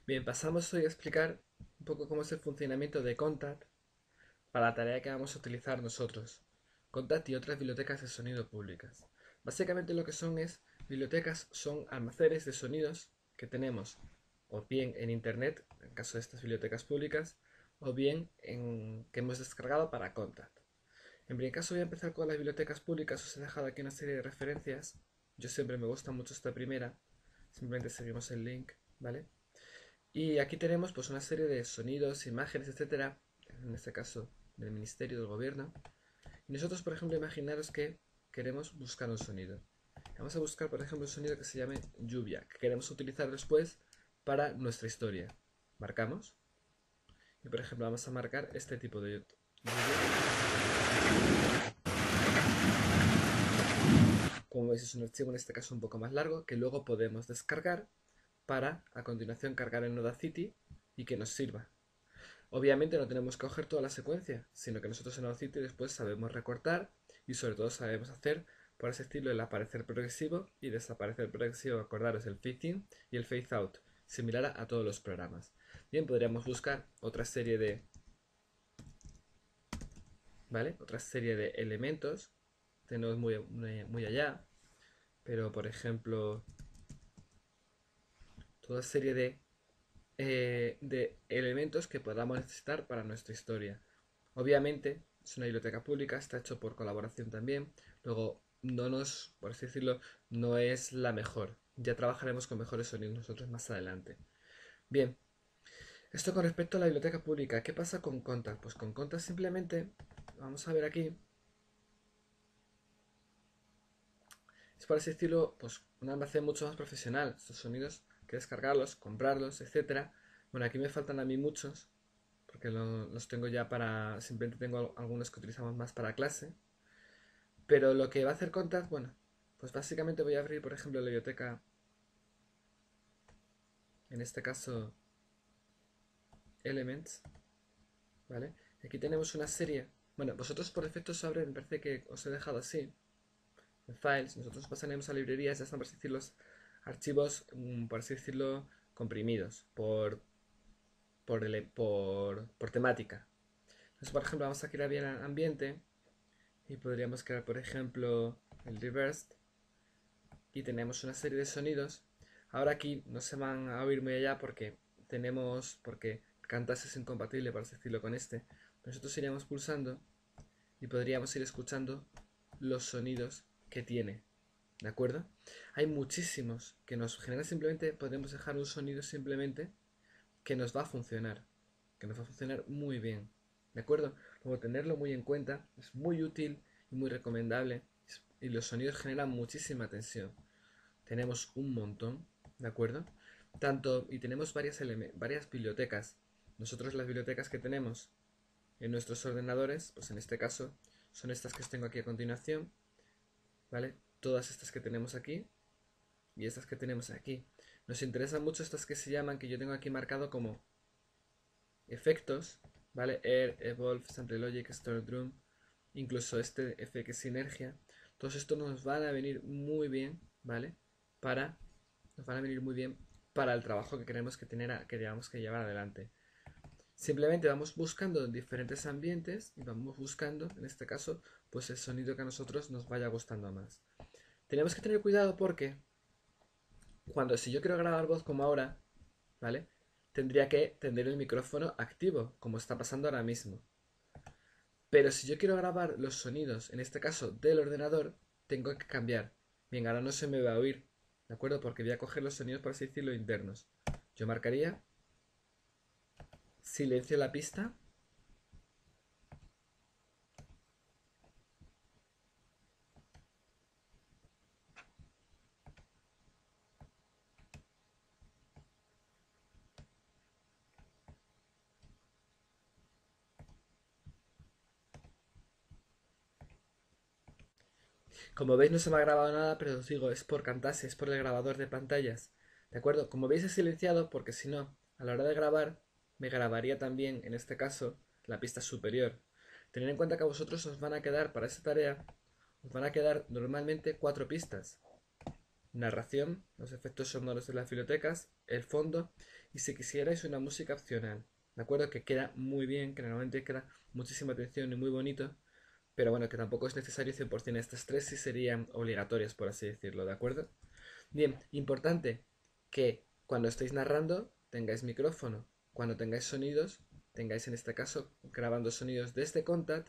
Bien, pasamos hoy a explicar un poco cómo es el funcionamiento de Contat para la tarea que vamos a utilizar nosotros. Contat y otras bibliotecas de sonido públicas. Básicamente lo que son es, bibliotecas son almacenes de sonidos que tenemos o bien en internet, en caso de estas bibliotecas públicas, o bien que hemos descargado para Contat. En primer caso voy a empezar con las bibliotecas públicas, os he dejado aquí una serie de referencias. Yo siempre me gusta mucho esta primera, simplemente seguimos el link, ¿vale? Y aquí tenemos pues una serie de sonidos, imágenes, etcétera, en este caso del ministerio del gobierno. Y nosotros, por ejemplo, imaginaros que queremos buscar un sonido. Vamos a buscar, por ejemplo, un sonido que se llame lluvia, que queremos utilizar después para nuestra historia. Marcamos. Y por ejemplo, vamos a marcar este tipo de lluvia. Como veis, es un archivo en este caso un poco más largo que luego podemos descargar para a continuación cargar en Audacity y que nos sirva. Obviamente no tenemos que coger toda la secuencia, sino que nosotros en Audacity después sabemos recortar y sobre todo sabemos hacer, por así decirlo, el aparecer progresivo y desaparecer progresivo. Acordaros el fade in y el fade out, similar a todos los programas. Bien, podríamos buscar otra serie de, ¿vale? Otra serie de elementos. Tenemos muy allá, pero por ejemplo, toda serie de elementos que podamos necesitar para nuestra historia. Obviamente, es una biblioteca pública, está hecho por colaboración también. Luego, no nos, por así decirlo, no es la mejor. Ya trabajaremos con mejores sonidos nosotros más adelante. Bien, esto con respecto a la biblioteca pública. ¿Qué pasa con Contact? Pues con Contact simplemente, vamos a ver aquí, es por así decirlo, pues un almacén mucho más profesional. Estos sonidos, hay que descargarlos, comprarlos, etcétera. Bueno, aquí me faltan a mí muchos, porque los tengo ya para, simplemente tengo algunos que utilizamos más para clase. Pero lo que va a hacer Contact, bueno, pues básicamente voy a abrir, por ejemplo, la biblioteca, en este caso Elements, ¿vale? Y aquí tenemos una serie. Bueno, vosotros por defecto sabréis, me parece que os he dejado así, en Files. Nosotros pasaremos a librerías, ya están, por así decirlo, los archivos, por así decirlo, comprimidos por temática. Entonces, por ejemplo, vamos a crear bien el ambiente y podríamos crear, por ejemplo, el reversed y tenemos una serie de sonidos. Ahora aquí no se van a oír muy allá porque Cantas es incompatible, para decirlo, con este. Nosotros iríamos pulsando y podríamos ir escuchando los sonidos que tiene. ¿De acuerdo? Hay muchísimos que nos generan simplemente, podemos dejar un sonido simplemente que nos va a funcionar. Que nos va a funcionar muy bien. ¿De acuerdo? Luego tenerlo muy en cuenta es muy útil y muy recomendable. Y los sonidos generan muchísima tensión. Tenemos un montón, ¿de acuerdo? Y tenemos varias bibliotecas. Nosotros las bibliotecas que tenemos en nuestros ordenadores, pues en este caso son estas que os tengo aquí a continuación, ¿vale? Todas estas que tenemos aquí y estas que tenemos aquí. Nos interesan mucho estas que se llaman, que yo tengo aquí marcado como efectos, ¿vale? Air, Evolve, Sample Logic, Store Drum, incluso este FX Sinergia. Todos estos nos van a venir muy bien, ¿vale? Para nos van a venir muy bien para el trabajo que queremos que digamos que llevar adelante. Simplemente vamos buscando diferentes ambientes y vamos buscando, en este caso, pues el sonido que a nosotros nos vaya gustando más. Tenemos que tener cuidado porque si yo quiero grabar voz como ahora, ¿vale? Tendría que tener el micrófono activo, como está pasando ahora mismo. Pero si yo quiero grabar los sonidos, en este caso del ordenador, tengo que cambiar. Bien, ahora no se me va a oír, ¿de acuerdo? Porque voy a coger los sonidos, por así decirlo, internos. Yo marcaría silencio la pista. Como veis no se me ha grabado nada, pero os digo, es por Camtasia, es por el grabador de pantallas. ¿De acuerdo? Como veis he silenciado porque si no, a la hora de grabar, me grabaría también, en este caso, la pista superior. Tened en cuenta que a vosotros os van a quedar, para esta tarea, os van a quedar normalmente 4 pistas. narración, los efectos sonoros de las bibliotecas, el fondo y si quisierais una música opcional. ¿De acuerdo? Que queda muy bien, que normalmente queda muchísima atención y muy bonito, pero bueno, que tampoco es necesario 100%. Estas tres sí serían obligatorias, por así decirlo, ¿de acuerdo? Bien, importante que cuando estéis narrando tengáis micrófono, cuando tengáis sonidos, tengáis en este caso grabando sonidos desde Contact,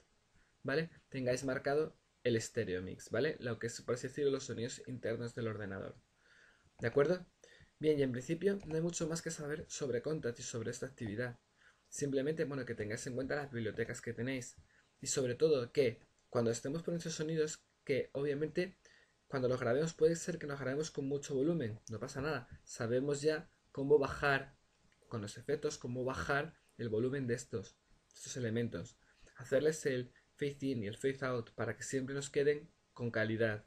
¿vale? Tengáis marcado el stereo mix, ¿vale? Lo que es, por así decirlo, los sonidos internos del ordenador. ¿De acuerdo? Bien, y en principio no hay mucho más que saber sobre Contact y sobre esta actividad. Simplemente, bueno, que tengáis en cuenta las bibliotecas que tenéis. Y sobre todo que cuando estemos poniendo sonidos, que obviamente cuando los grabemos puede ser que nos grabemos con mucho volumen. No pasa nada. Sabemos ya cómo bajar con los efectos, cómo bajar el volumen de estos elementos. Hacerles el fade in y el fade out para que siempre nos queden con calidad.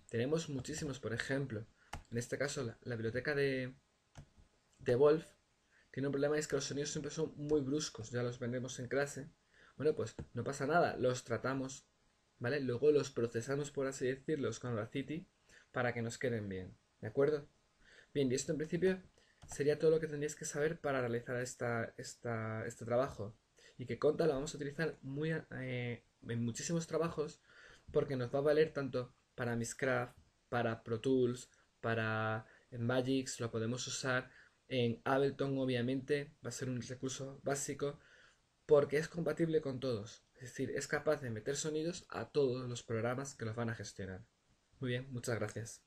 Tenemos muchísimos, por ejemplo. En este caso, la biblioteca de Wolf tiene un problema y es que los sonidos siempre son muy bruscos. Ya los vendemos en clase. Bueno, pues no pasa nada. Los tratamos, ¿vale? Luego los procesamos, por así decirlo, con Audacity para que nos queden bien. ¿De acuerdo? Bien, y esto en principio sería todo lo que tendríais que saber para realizar este trabajo. Y que Conta lo vamos a utilizar en muchísimos trabajos porque nos va a valer tanto para Mixcraft, para Pro Tools, para Magix, lo podemos usar en Ableton, obviamente, va a ser un recurso básico porque es compatible con todos. Es decir, es capaz de meter sonidos a todos los programas que los van a gestionar. Muy bien, muchas gracias.